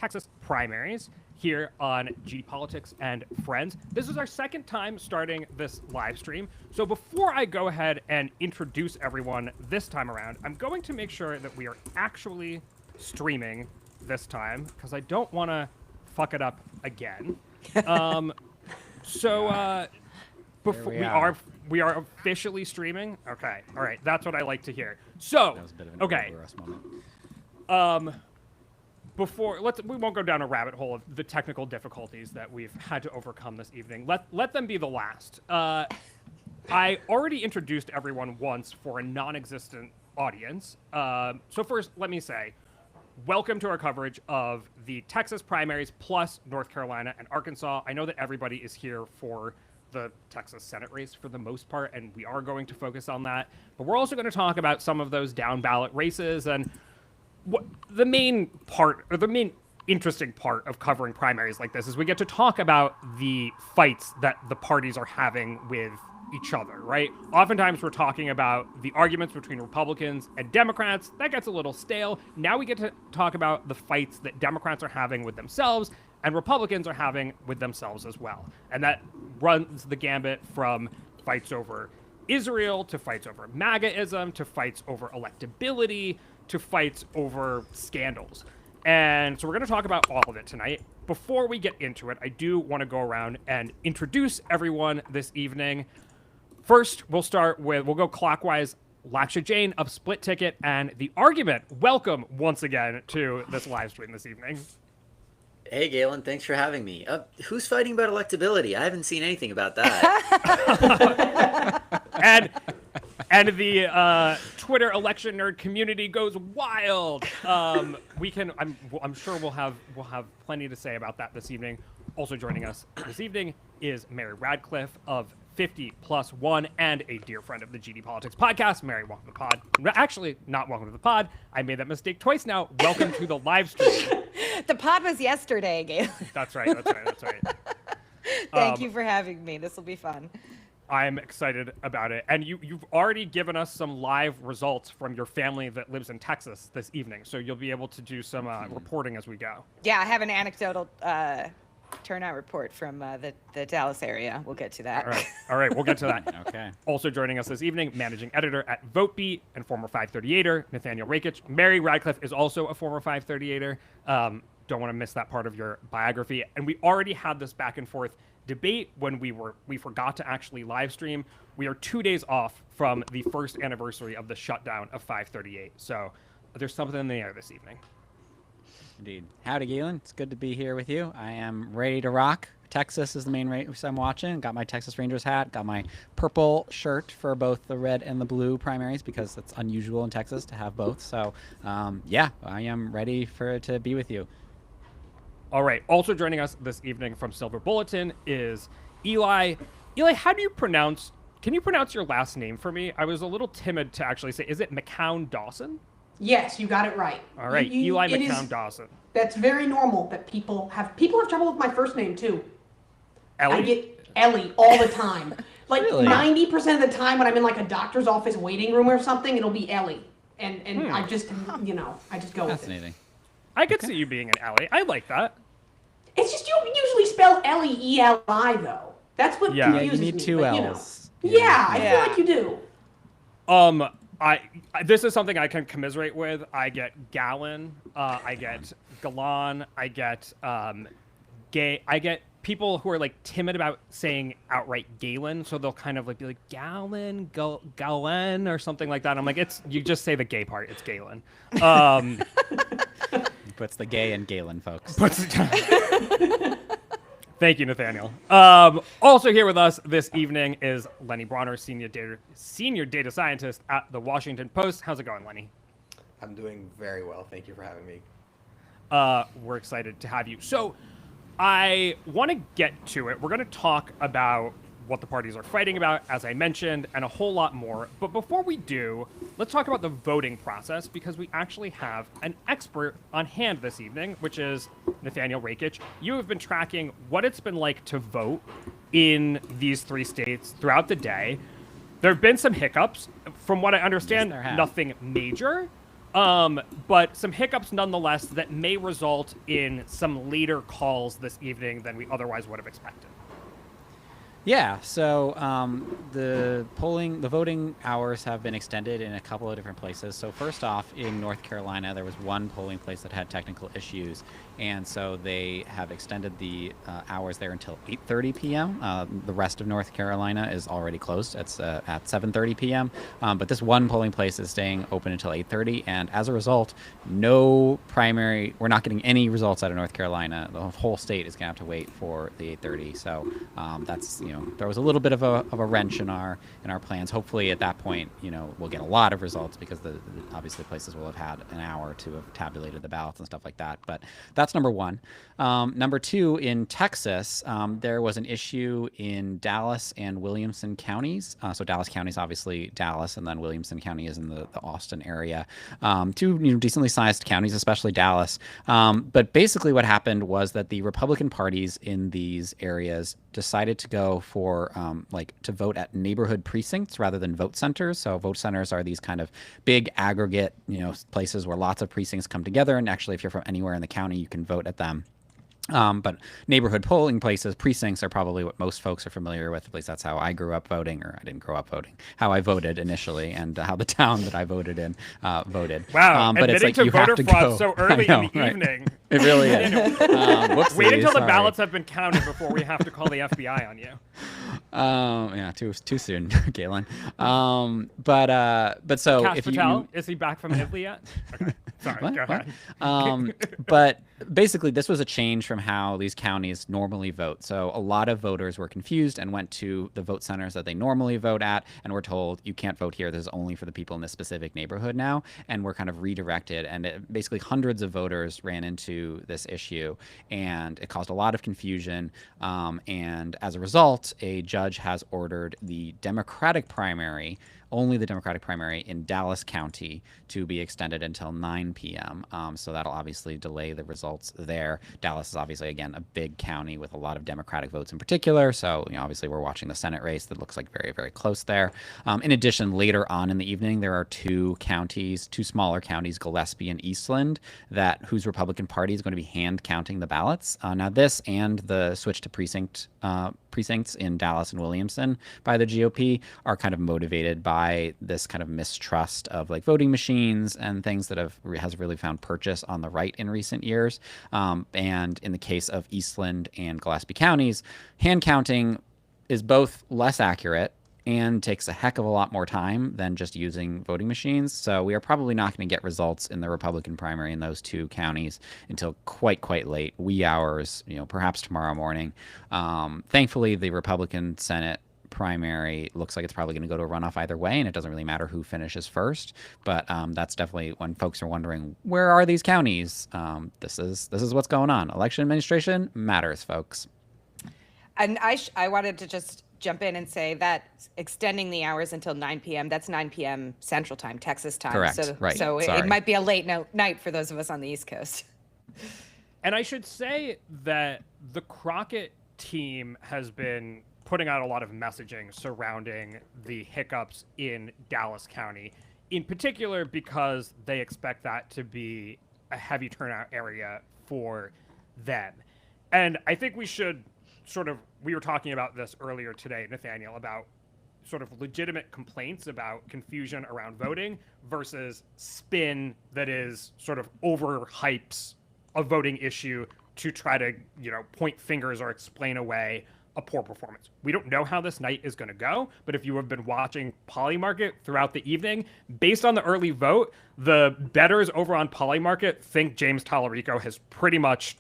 Texas primaries here on GD Politics and Friends. This is our second time starting this live stream. So before I go ahead and introduce everyone this time around, I'm going to make sure that we are actually streaming this time because I don't want to fuck it up again. Before we are officially streaming. Okay, all right, that's what I like to hear. So, that was a bit of an okay, moment. We won't go down a rabbit hole of the technical difficulties that we've had to overcome this evening. Let them be the last. I already introduced everyone once for a non-existent audience. So first, let me say, welcome to our coverage of the Texas primaries plus North Carolina and Arkansas. I know that everybody is here for the Texas Senate race for the most part, and we are going to focus on that. But we're also going to talk about some of those down ballot races and what the main interesting part of covering primaries like this is we get to talk about the fights that the parties are having with each other, right? Oftentimes we're talking about the arguments between Republicans and Democrats. That gets a little stale. Now we get to talk about the fights that Democrats are having with themselves and Republicans are having with themselves as well. And that runs the gambit from fights over Israel to fights over MAGAism to fights over electability to fights over scandals. And so we're going to talk about all of it tonight. Before we get into it, I do want to go around and introduce everyone this evening. First, we'll go clockwise. Laksha Jain of Split Ticket and The Argument. Welcome once again to this live stream this evening. Hey, Galen, thanks for having me. Who's fighting about electability? I haven't seen anything about that. and the Twitter election nerd community goes wild. I'm sure we'll have plenty to say about that this evening. Also joining us this evening is Mary Radcliffe of 50+1 and a dear friend of the GD Politics podcast. Mary, welcome to the pod. Actually, not welcome to the pod. I made that mistake twice now. Welcome to the live stream. The pod was yesterday, Galen. That's right. Thank you for having me. This will be fun. I'm excited about it. And you've already given us some live results from your family that lives in Texas this evening. So you'll be able to do some reporting as we go. Yeah, I have an anecdotal turnout report from the Dallas area. We'll get to that. All right, we'll get to that. Okay. Also joining us this evening, managing editor at VoteBeat and former 538er, Nathaniel Rakich. Mary Radcliffe is also a former 538er. Don't want to miss that part of your biography. And we already had this back and forth debate when we forgot to actually live stream. We are 2 days off from the first anniversary of the shutdown of 538. So there's something in the air this evening. Indeed. Howdy, Galen. It's good to be here with you. I am ready to rock. Texas is the main race I'm watching. Got my Texas Rangers hat. Got my purple shirt for both the red and the blue primaries because it's unusual in Texas to have both. So, yeah, I am ready to be with you. All right. Also joining us this evening from Silver Bulletin is Eli. Eli, can you pronounce your last name for me? I was a little timid to actually say. Is it McCown Dawson? Yes, you got it right. All right, Eli McCown Dawson. That's very normal that people have trouble with my first name too. Ellie? I get Ellie all the time. Like Really? 90% of the time when I'm in like a doctor's office waiting room or something, it'll be Ellie. And I just I just go with it. Fascinating. I could see you being an Ellie. I like that. It's just you usually spell L-E-E-L-I though. That's what Yeah. confuses you need me. two but, L's. Yeah, I feel like you do. This is something I can commiserate with. I get Gallon, I get Galan, I get gay. I get people who are like timid about saying outright Galen, so they'll kind of like be like Galen, Galen, or something like that. I'm like, you just say the gay part. It's Galen. He puts the gay in Galen, folks. Thank you, Nathaniel. Also here with us this evening is Lenny Bronner, senior data scientist at the Washington Post. How's it going, Lenny? I'm doing very well. Thank you for having me. We're excited to have you. So I want to get to it. We're going to talk about what the parties are fighting about, as I mentioned, and a whole lot more. But before we do, let's talk about the voting process, because we actually have an expert on hand this evening, which is Nathaniel Rakich. You have been tracking what it's been like to vote in these three states throughout the day. There have been some hiccups. From what I understand, Yes, there have. nothing major. But some hiccups nonetheless that may result in some later calls this evening than we otherwise would have expected. Yeah, so the voting hours have been extended in a couple of different places. So first off, in North Carolina, there was one polling place that had technical issues, and so they have extended the hours there until 8:30 p.m. The rest of North Carolina is already closed. It's at 7:30 p.m. But this one polling place is staying open until 8:30, and as a result, no primary. We're not getting any results out of North Carolina. The whole state is going to have to wait for the 8:30. So that's there was a little bit of a wrench in our plans. Hopefully, at that point, we'll get a lot of results because obviously places will have had an hour to have tabulated the ballots and stuff like that. But that's number one. Number two, in Texas, there was an issue in Dallas and Williamson counties. So Dallas County is obviously Dallas, and then Williamson County is in the Austin area. Two decently sized counties, especially Dallas. But basically, what happened was that the Republican parties in these areas decided to go for to vote at neighborhood precincts rather than vote centers. So vote centers are these kind of big aggregate, places where lots of precincts come together. And actually, if you're from anywhere in the county, you can vote at them. But neighborhood polling places, precincts, are probably what most folks are familiar with. At least that's how I grew up voting, or I didn't grow up voting, how I voted initially, and how the town that I voted in voted. Wow, but it's like to you have voter to fraud go so early I know, in the right? evening. It really is. Wait until the sorry. ballots have been counted before we have to call the FBI on you. Yeah, too soon, Galen. But so Cash if Patel, is he back from Italy yet? Okay, sorry, What? go What? ahead. But basically, this was a change from how these counties normally vote. So a lot of voters were confused and went to the vote centers that they normally vote at and were told, you can't vote here. This is only for the people in this specific neighborhood now. And were kind of redirected. And basically, hundreds of voters ran into this issue, and it caused a lot of confusion. And as a result, a judge has ordered the Democratic primary, only the Democratic primary in Dallas County, to be extended until 9 p.m. So that'll obviously delay the results there. Dallas is obviously, again, a big county with a lot of Democratic votes in particular. So, obviously we're watching the Senate race that looks like very, very close there. In addition, later on in the evening, there are two smaller counties, Gillespie and Eastland, whose Republican Party is going to be hand counting the ballots. Now this and the switch to precincts in Dallas and Williamson by the GOP are kind of motivated by this kind of mistrust of voting machines and things that has really found purchase on the right in recent years. And in the case of Eastland and Gillespie counties, hand counting is both less accurate and takes a heck of a lot more time than just using voting machines. So we are probably not going to get results in the Republican primary in those two counties until quite late, wee hours, perhaps tomorrow morning. Thankfully, the Republican Senate primary looks like it's probably going to go to a runoff either way, and it doesn't really matter who finishes first. But that's definitely when folks are wondering, where are these counties? This is what's going on. Election administration matters, folks. And I wanted to just jump in and say that extending the hours until 9 p.m., that's 9 p.m. Central Time, Texas time. Correct. So, right. So it might be a late night for those of us on the East Coast. And I should say that the Crockett team has been putting out a lot of messaging surrounding the hiccups in Dallas County, in particular because they expect that to be a heavy turnout area for them. And I think we should we were talking about this earlier today, Nathaniel, about sort of legitimate complaints about confusion around voting versus spin that is sort of overhypes a voting issue to try to, point fingers or explain away a poor performance. We don't know how this night is going to go, but if you have been watching Polymarket throughout the evening, based on the early vote, the bettors over on Polymarket think James Talarico has pretty much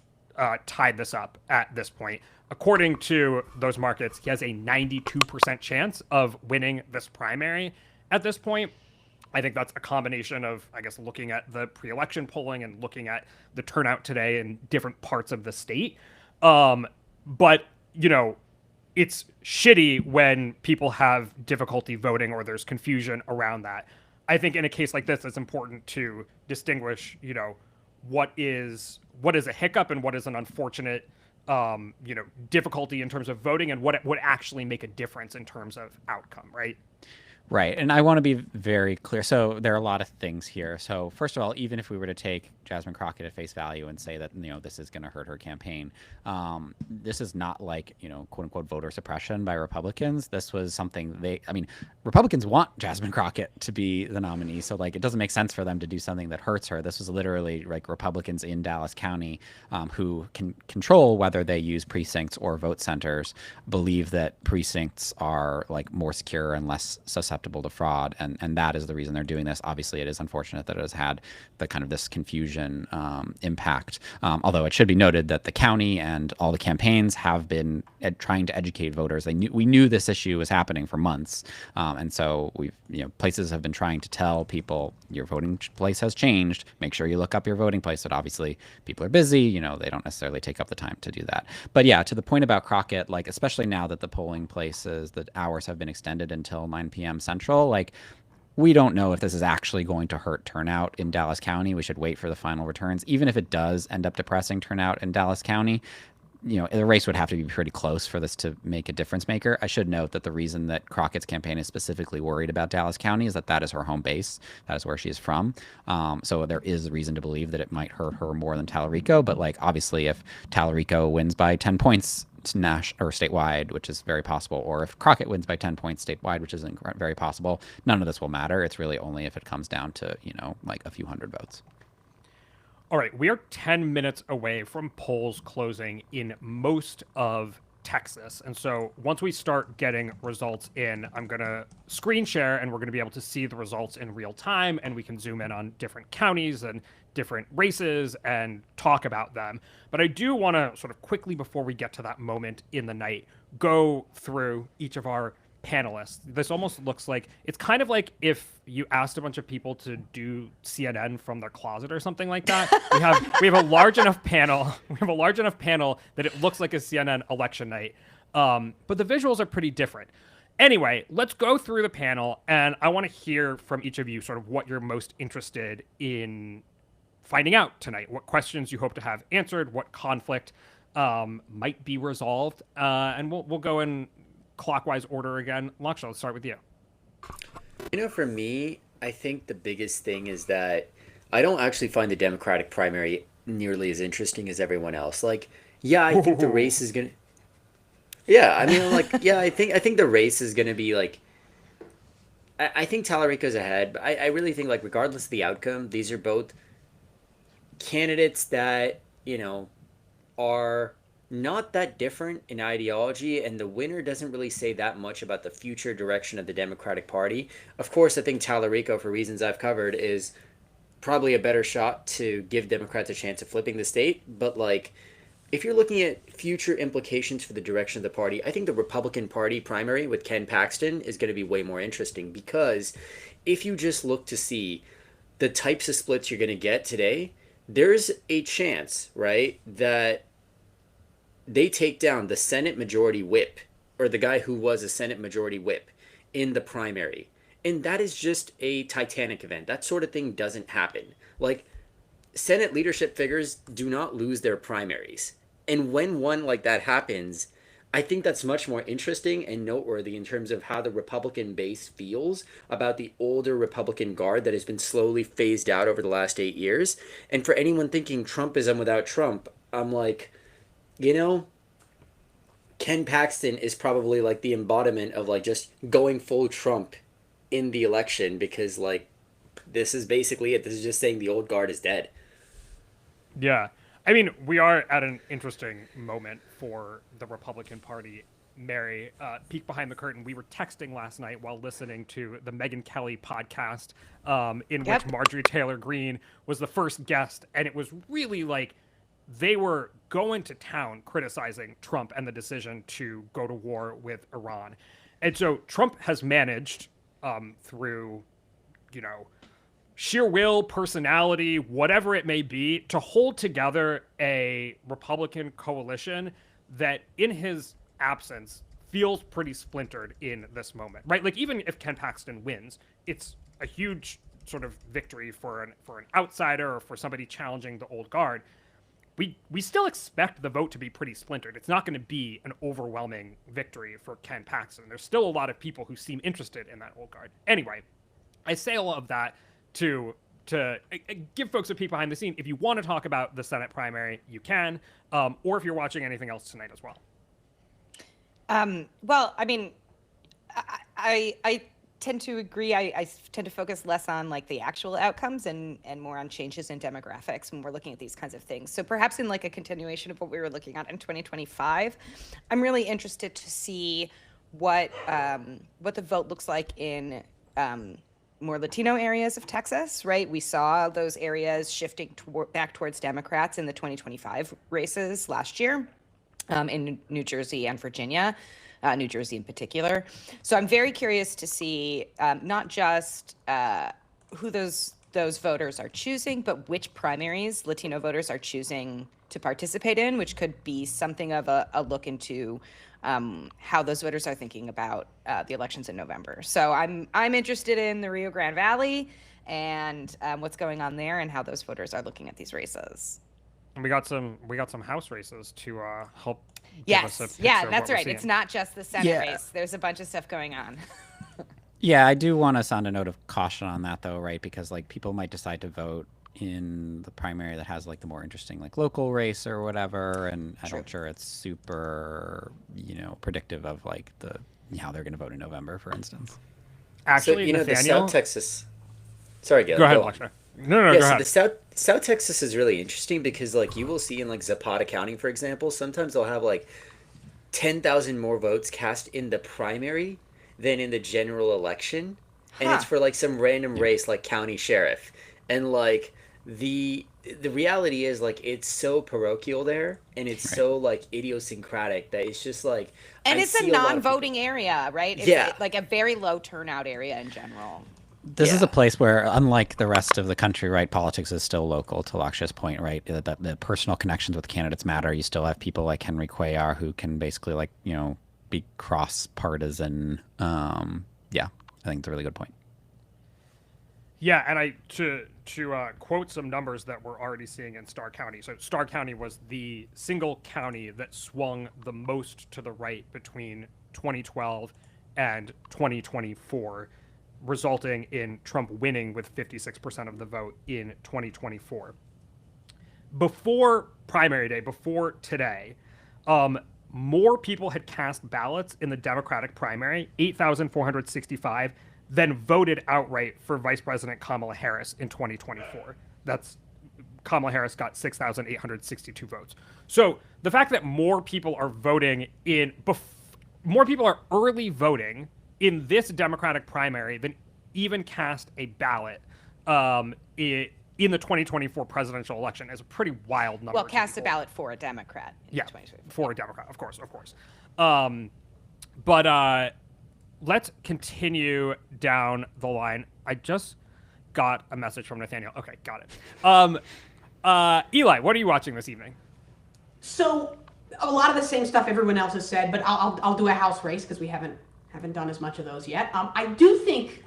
tied this up at this point. According to those markets, he has a 92% chance of winning this primary at this point. I think that's a combination of, looking at the pre-election polling and looking at the turnout today in different parts of the state. But, it's shitty when people have difficulty voting or there's confusion around that. I think in a case like this, it's important to distinguish, what is a hiccup and what is an unfortunate difficulty in terms of voting and what would actually make a difference in terms of outcome, right? Right. And I want to be very clear. So there are a lot of things here. So first of all, even if we were to take Jasmine Crockett at face value and say that, this is going to hurt her campaign, this is not like, quote unquote, voter suppression by Republicans. This was something Republicans want Jasmine Crockett to be the nominee. So like, it doesn't make sense for them to do something that hurts her. This was literally like Republicans in Dallas County who can control whether they use precincts or vote centers, believe that precincts are like more secure and less susceptible to fraud, and that is the reason they're doing this. Obviously, it is unfortunate that it has had the kind of this confusion impact. Although it should be noted that the county and all the campaigns have been trying to educate voters. We knew this issue was happening for months, and so places have been trying to tell people your voting place has changed. Make sure you look up your voting place. But obviously, people are busy. They don't necessarily take up the time to do that. But yeah, to the point about Crockett, like especially now that the polling places, the hours have been extended until 9 p.m. Central, like we don't know if this is actually going to hurt turnout in Dallas County. We should wait for the final returns. Even if it does end up depressing turnout in Dallas County, the race would have to be pretty close for this to make a difference maker. I should note that the reason that Crockett's campaign is specifically worried about Dallas County is that is her home base. That is where she is from. So there is reason to believe that it might hurt her more than Talarico. But like, obviously, if Talarico wins by 10 points or statewide, which is very possible, or if Crockett wins by 10 points statewide, which isn't very possible, none of this will matter. It's really only if it comes down to, like a few hundred votes. All right, we are 10 minutes away from polls closing in most of Texas. And so once we start getting results in, I'm going to screen share and we're going to be able to see the results in real time, and we can zoom in on different counties and different races and talk about them. But I do want to sort of quickly, before we get to that moment in the night, go through each of our panelists. This almost looks like, it's kind of like if you asked a bunch of people to do CNN from their closet or something like that. We have a large enough panel. We have a large enough panel that it looks like a CNN election night. But the visuals are pretty different. Anyway, let's go through the panel, and I want to hear from each of you sort of what you're most interested in finding out tonight. What questions you hope to have answered, what conflict might be resolved, and we'll go in clockwise order again. Laksha, let's start with you. For me, I think the biggest thing is that I don't actually find the Democratic primary nearly as interesting as everyone else. Like, yeah, I think the race is gonna. Yeah, I mean, like, yeah, I think the race is gonna be like. I think Talarico's ahead, but I really think, like, regardless of the outcome, these are both candidates that are not that different in ideology, and the winner doesn't really say that much about the future direction of the Democratic Party. Of course, I think Talarico, for reasons I've covered, is probably a better shot to give Democrats a chance of flipping the state. But like, if you're looking at future implications for the direction of the party, I think the Republican Party primary with Ken Paxton is going to be way more interesting, because if you just look to see the types of splits you're going to get today, there's a chance, right, that they take down the Senate Majority Whip, or the guy who was a Senate Majority Whip, in the primary. And that is just a Titanic event. That sort of thing doesn't happen. Like, Senate leadership figures do not lose their primaries. And when one like that happens, I think that's much more interesting and noteworthy in terms of how the Republican base feels about the older Republican guard that has been slowly phased out over the last 8 years. And for anyone thinking Trumpism without Trump, I'm like, Ken Paxton is probably like the embodiment of like just going full Trump in the election, because like this is basically it. This is just saying the old guard is dead. Yeah. I mean, we are at an interesting moment for the Republican Party. Mary, peek behind the curtain. We were texting last night while listening to the Megyn Kelly podcast, in which Marjorie Taylor Greene was the first guest, and it was really like they were going to town criticizing Trump and the decision to go to war with Iran. And so Trump has managed, through, sheer will, personality, whatever it may be, to hold together a Republican coalition that in his absence feels pretty splintered in this moment, right? Like, even if Ken Paxton wins, it's a huge sort of victory for an outsider or for somebody challenging the old guard. we still expect the vote to be pretty splintered. It's not going to be an overwhelming victory for Ken Paxton. There's still a lot of people who seem interested in that old guard. Anyway, I say all of that to give folks a peek behind the scene. If you want to talk about the Senate primary, you can, or if you're watching anything else tonight as well. Well, I mean, I tend to agree. I tend to focus less on like the actual outcomes and more on changes in demographics when we're looking at these kinds of things. So perhaps in like a continuation of what we were looking at in 2025, I'm really interested to see what the vote looks like in more Latino areas of Texas, right? We saw those areas shifting back towards Democrats in the 2025 races last year in New Jersey and Virginia. New Jersey in particular. So I'm very curious to see not just who those voters are choosing, but which primaries Latino voters are choosing to participate in, which could be something of a look into how those voters are thinking about the elections in November. So I'm interested in the Rio Grande Valley and what's going on there and how those voters are looking at these races. And we got some House races to help. Yes, yeah, that's right. It's not just the Senate race. There's a bunch of stuff going on. Yeah, I do want to sound a note of caution on that, though, right? Because like people might decide to vote in the primary that has like the more interesting like local race or whatever, and I'm not sure it's super predictive of like how they're going to vote in November, for instance. Actually, so, the South Texas. Sorry, Galen. Go ahead, Alexa. No, go ahead. So the South Texas is really interesting because like you will see in like Zapata County, for example, sometimes they'll have like 10,000 more votes cast in the primary than in the general election, and it's for like some random race like county sheriff, and like the reality is like it's so parochial there, and it's so like idiosyncratic that it's just like, and it's a non-voting area, right? It's like a very low turnout area in general. This is a place where, unlike the rest of the country, right, politics is still local, to Laksha's point, right? The personal connections with candidates matter. You still have people like Henry Cuellar who can basically, like, be cross-partisan. I think it's a really good point. Yeah, and to quote some numbers that we're already seeing in Starr County. So Starr County was the single county that swung the most to the right between 2012 and 2024. Resulting in Trump winning with 56% of the vote in 2024. Before primary day, before today, more people had cast ballots in the Democratic primary, 8,465, than voted outright for Vice President Kamala Harris in 2024. Kamala Harris got 6,862 votes. So the fact that more people are early voting in this Democratic primary than even cast a ballot in the 2024 presidential election is a pretty wild number. Well, cast a ballot for a Democrat. For a Democrat, of course. But let's continue down the line. I just got a message from Nathaniel. Okay, got it. Eli, what are you watching this evening? So a lot of the same stuff everyone else has said, but I'll do a House race because we haven't done as much of those yet. I do think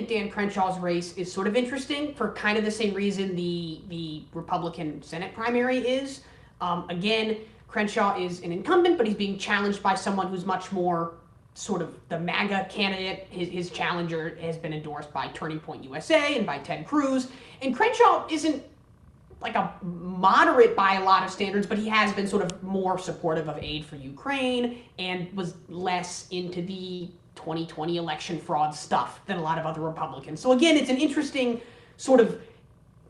Dan Crenshaw's race is sort of interesting for kind of the same reason the Republican Senate primary is. Again, Crenshaw is an incumbent, but he's being challenged by someone who's much more sort of the MAGA candidate. His challenger has been endorsed by Turning Point USA and by Ted Cruz. And Crenshaw isn't like a moderate by a lot of standards, but he has been sort of more supportive of aid for Ukraine and was less into the 2020 election fraud stuff than a lot of other Republicans. So again, it's an interesting sort of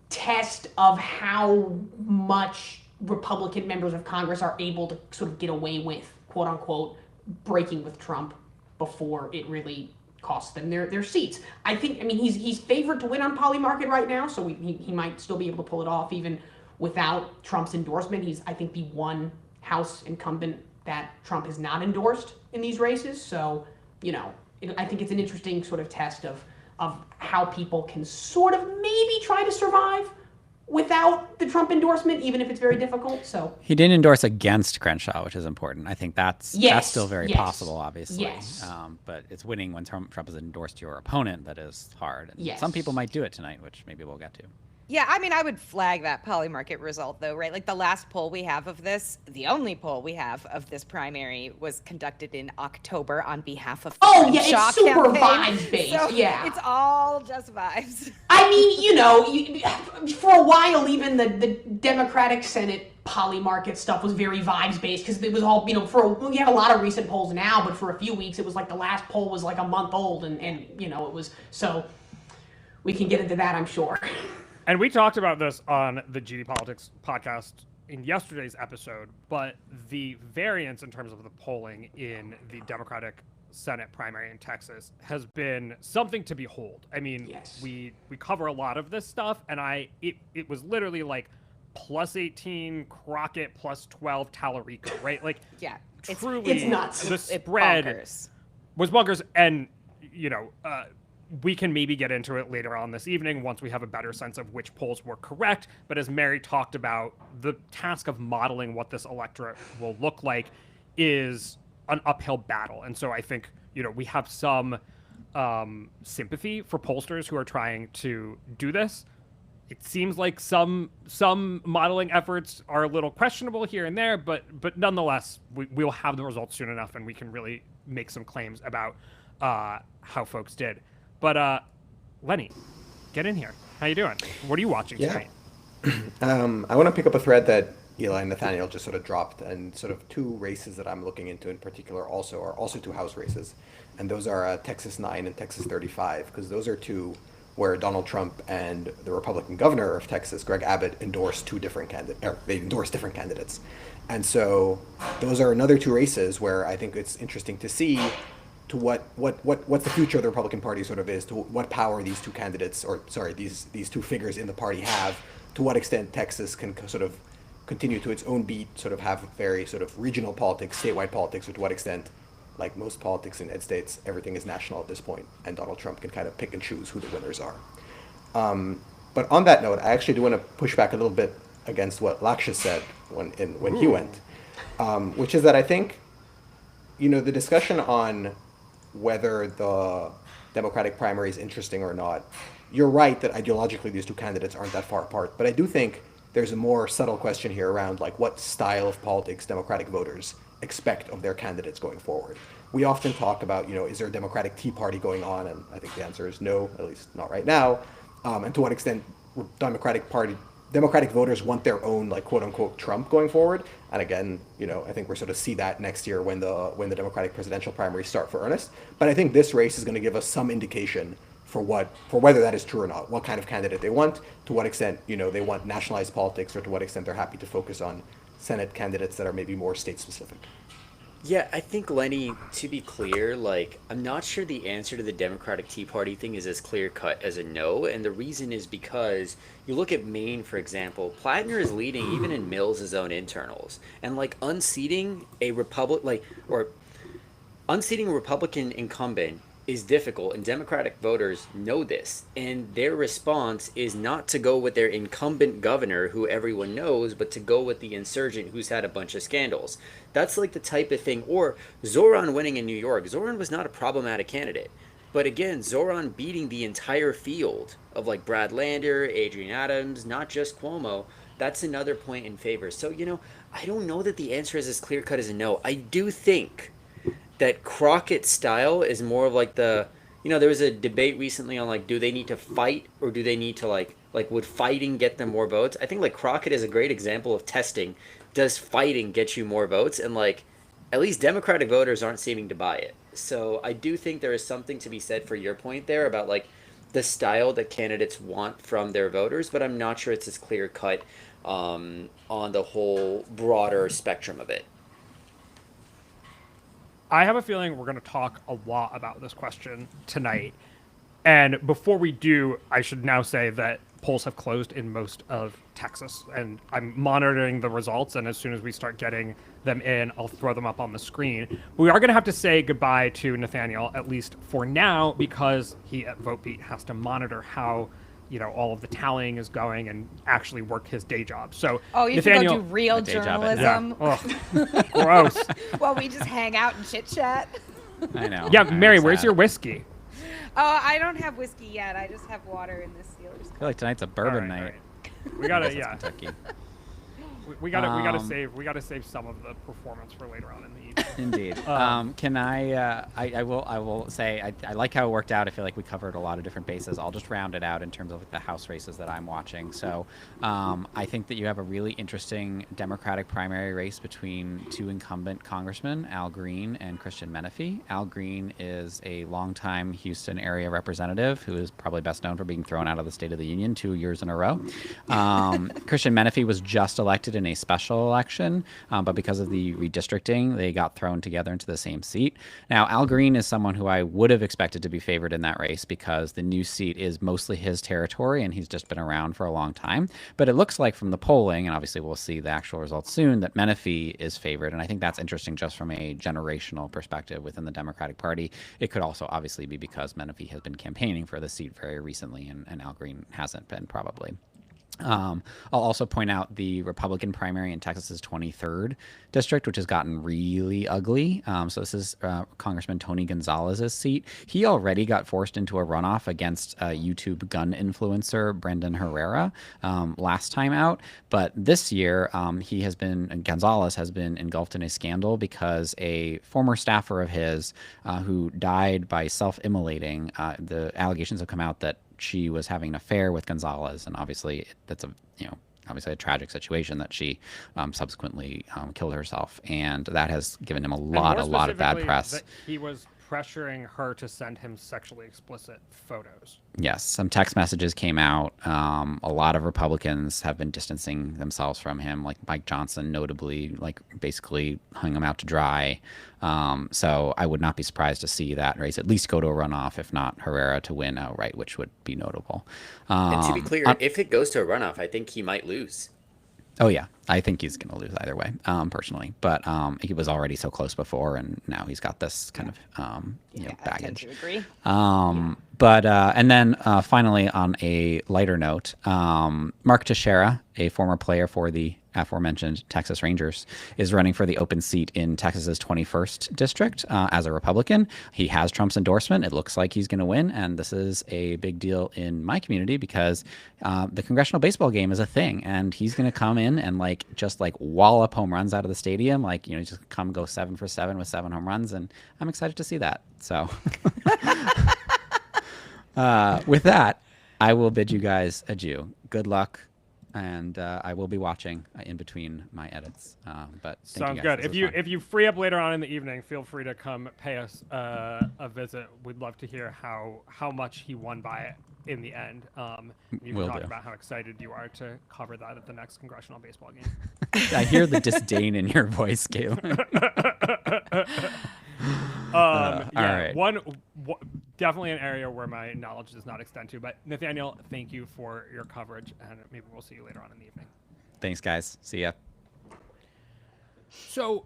test of how much Republican members of Congress are able to sort of get away with, quote unquote, breaking with Trump before it really costs them their seats. I mean, he's favored to win on Polymarket right now, so he might still be able to pull it off even without Trump's endorsement. He's, I think, the one House incumbent that Trump has not endorsed in these races. So, I think it's an interesting sort of test of how people can sort of maybe try to survive without the Trump endorsement, even if it's very difficult. So he didn't endorse against Crenshaw, which is important. I think that's still very possible, obviously. Yes. But it's winning when Trump has endorsed your opponent that is hard. And yes. Some people might do it tonight, which maybe we'll get to. Yeah, I mean, I would flag that polymarket result, though, right? Like the last poll we have of this, the only poll we have of this primary was conducted in October on behalf of the Oh, yeah, Crenshaw it's super campaign. vibes-based, So yeah. it's all just vibes. I mean, for a while, even the Democratic Senate polymarket stuff was very vibes-based because it was all, we have a lot of recent polls now, but for a few weeks, it was like the last poll was like a month old, and it was, so we can get into that, I'm sure. And we talked about this on the GD Politics podcast in yesterday's episode, but the variance in terms of the polling in the Democratic Senate primary in Texas has been something to behold. I mean, yes. we cover a lot of this stuff, and it was literally like +18 Crockett, +12 Talarico, right? Like, yeah, truly, it's nuts. The spread was bonkers, and we can maybe get into it later on this evening once we have a better sense of which polls were correct. But as Mary talked about, the task of modeling what this electorate will look like is an uphill battle. And so I think, we have some sympathy for pollsters who are trying to do this. It seems like some modeling efforts are a little questionable here and there, but nonetheless, we'll have the results soon enough, and we can really make some claims about how folks did. But Lenny, get in here. How you doing? What are you watching tonight? I want to pick up a thread that Eli and Nathaniel just sort of dropped, and sort of two races that I'm looking into in particular are also two House races, and those are Texas 9 and Texas 35, because those are two where Donald Trump and the Republican governor of Texas, Greg Abbott, endorsed different candidates. And so those are another two races where I think it's interesting to see to what the future of the Republican Party sort of is, to what power these two candidates, these two figures in the party have, to what extent Texas can sort of continue to its own beat, sort of have very sort of regional politics, statewide politics, or to what extent, like most politics in Ed States, everything is national at this point, and Donald Trump can kind of pick and choose who the winners are. But on that note, I actually do want to push back a little bit against what Lakshya said when he went, which is that I think, the discussion on whether the Democratic primary is interesting or not, you're right that ideologically these two candidates aren't that far apart, but I do think there's a more subtle question here around like what style of politics Democratic voters expect of their candidates going forward. We often talk about, is there a Democratic Tea Party going on? And I think the answer is no, at least not right now. And to what extent Democratic voters want their own, like, quote unquote Trump going forward. And again, I think we're sort of see that next year when the Democratic presidential primaries start for earnest. But I think this race is going to give us some indication for whether that is true or not, what kind of candidate they want, to what extent, they want nationalized politics, or to what extent they're happy to focus on Senate candidates that are maybe more state specific. Yeah, I think, Lenny, to be clear, I'm not sure the answer to the Democratic Tea Party thing is as clear cut as a no. And the reason is because you look at Maine, for example, Plattner is leading even in Mills' own internals. And unseating a Republican incumbent is difficult, and Democratic voters know this, and their response is not to go with their incumbent governor, who everyone knows, but to go with the insurgent who's had a bunch of scandals. That's the type of thing. Or Zoran winning in New York. Zoran was not a problematic candidate, but again, Zoran beating the entire field of Brad Lander, Adrian Adams, not just Cuomo, that's another point in favor. So, I don't know that the answer is as clear cut as a no. I do think that Crockett style is more of there was a debate recently on do they need to fight, or do they need to would fighting get them more votes? I think Crockett is a great example of testing. Does fighting get you more votes? And at least Democratic voters aren't seeming to buy it. So I do think there is something to be said for your point there about the style that candidates want from their voters, but I'm not sure it's as clear cut on the whole broader spectrum of it. I have a feeling we're going to talk a lot about this question tonight. And before we do, I should now say that polls have closed in most of Texas, and I'm monitoring the results, and as soon as we start getting them in, I'll throw them up on the screen. But we are going to have to say goodbye to Nathaniel, at least for now, because he at VoteBeat has to monitor how all of the tallying is going and actually work his day job. So, you Nathaniel, can go do real journalism. Yeah. Ugh. Gross. While we just hang out and chit chat. I know. Yeah, Mary, where's your whiskey? Oh, I don't have whiskey yet. I just have water in this Steelers I cup. feel like tonight's a bourbon All right, night. We gotta, That's yeah. Kentucky. We gotta save some of the performance for later on in the evening. Indeed. Can I will say I like how it worked out. I feel like we covered a lot of different bases. I'll just round it out in terms of like the House races that I'm watching. So I think that you have a really interesting Democratic primary race between two incumbent congressmen, Al Green and Christian Menefee. Al Green is a longtime Houston area representative who is probably best known for being thrown out of the State of the Union 2 years in a row. Christian Menefee was just elected in a special election, but because of the redistricting, they got thrown together into the same seat. Now, Al Green is someone who I would have expected to be favored in that race because the new seat is mostly his territory and he's just been around for a long time. But it looks like from the polling, and obviously we'll see the actual results soon, that Menefee is favored. And I think that's interesting just from a generational perspective within the Democratic Party. It could also obviously be because Menefee has been campaigning for the seat very recently and Al Green hasn't been probably. I'll also point out the Republican primary in Texas's 23rd district, which has gotten really ugly. So this is Congressman Tony Gonzalez's seat. He already got forced into a runoff against YouTube gun influencer Brendan Herrera last time out. But this year, Gonzalez has been engulfed in a scandal because a former staffer of his who died by self-immolating, the allegations have come out that she was having an affair with Gonzalez, and obviously that's obviously a tragic situation that she subsequently killed herself, and that has given him a lot of bad press. That he was pressuring her to send him sexually explicit photos. Yes, some text messages came out. A lot of Republicans have been distancing themselves from him, like Mike Johnson notably, like basically hung him out to dry. So I would not be surprised to see that race at least go to a runoff, if not Herrera to win outright, which would be notable. And to be clear, if it goes to a runoff, I think he might lose. Oh yeah, I think he's going to lose either way, personally. But he was already so close before, and now he's got this kind of baggage. I tend to agree. But and then finally, on a lighter note, Mark Teixeira, a former player for the aforementioned Texas Rangers, is running for the open seat in Texas's 21st district as a Republican. He has Trump's endorsement. It looks like he's going to win, and this is a big deal in my community because the congressional baseball game is a thing, and he's going to come in and just wallop home runs out of the stadium, just come go 7 for 7 with 7 home runs, and I'm excited to see that. So with that, I will bid you guys adieu. Good luck. And I will be watching in between my edits. But thank sounds you guys. good. If you free up later on in the evening, feel free to come pay us a visit. We'd love to hear how much he won by in the end. You can talk about how excited you are to cover that at the next congressional baseball game. I hear the disdain in your voice, Galen. All right. One definitely an area where my knowledge does not extend to. But Nathaniel, thank you for your coverage, and maybe we'll see you later on in the evening. Thanks, guys. See ya. So,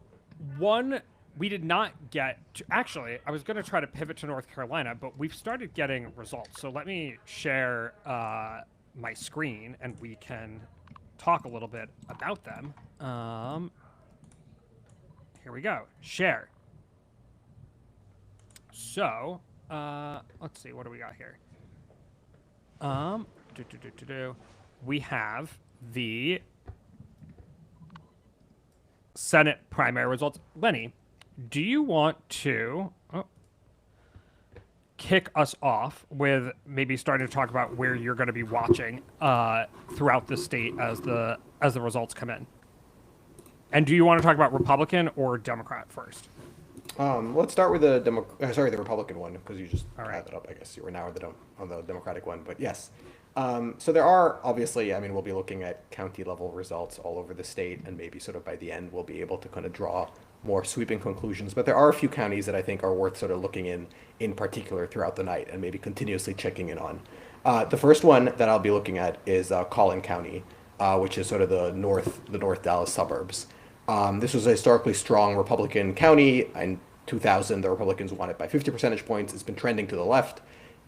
we did not get to, actually, I was going to try to pivot to North Carolina, but we've started getting results. So let me share my screen, and we can talk a little bit about them. Here we go. Share. So, let's see, what do we got here? We have the Senate primary results. Lenny, do you want to kick us off with maybe starting to talk about where you're going to be watching throughout the state as the results come in? And do you want to talk about Republican or Democrat first? Let's start with the the Republican one, because you just had that up. I guess you were now on the Democratic one, but yes. So there are obviously, we'll be looking at county level results all over the state, and maybe sort of by the end we'll be able to kind of draw more sweeping conclusions. But there are a few counties that I think are worth sort of looking in particular throughout the night and maybe continuously checking in on. The first one that I'll be looking at is Collin County, which is sort of the North Dallas suburbs. This was a historically strong Republican county. In 2000, the Republicans won it by 50 percentage points. It's been trending to the left.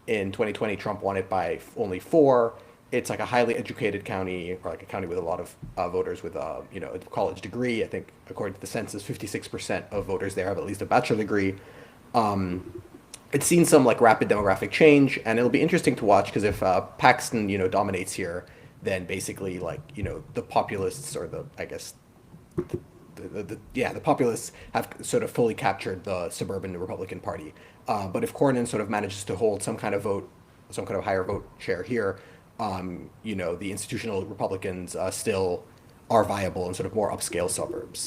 In 2020, Trump won it by only 4. It's like a highly educated county, or like a county with a lot of voters with a college degree. I think according to the census, 56% of voters there have at least a bachelor degree. it's seen some like rapid demographic change, and it'll be interesting to watch because if Paxton, dominates here, then basically like the populists or the I guess the populists have sort of fully captured the suburban Republican Party. But if Cornyn sort of manages to hold some kind of higher vote share here, the institutional Republicans still are viable in sort of more upscale suburbs.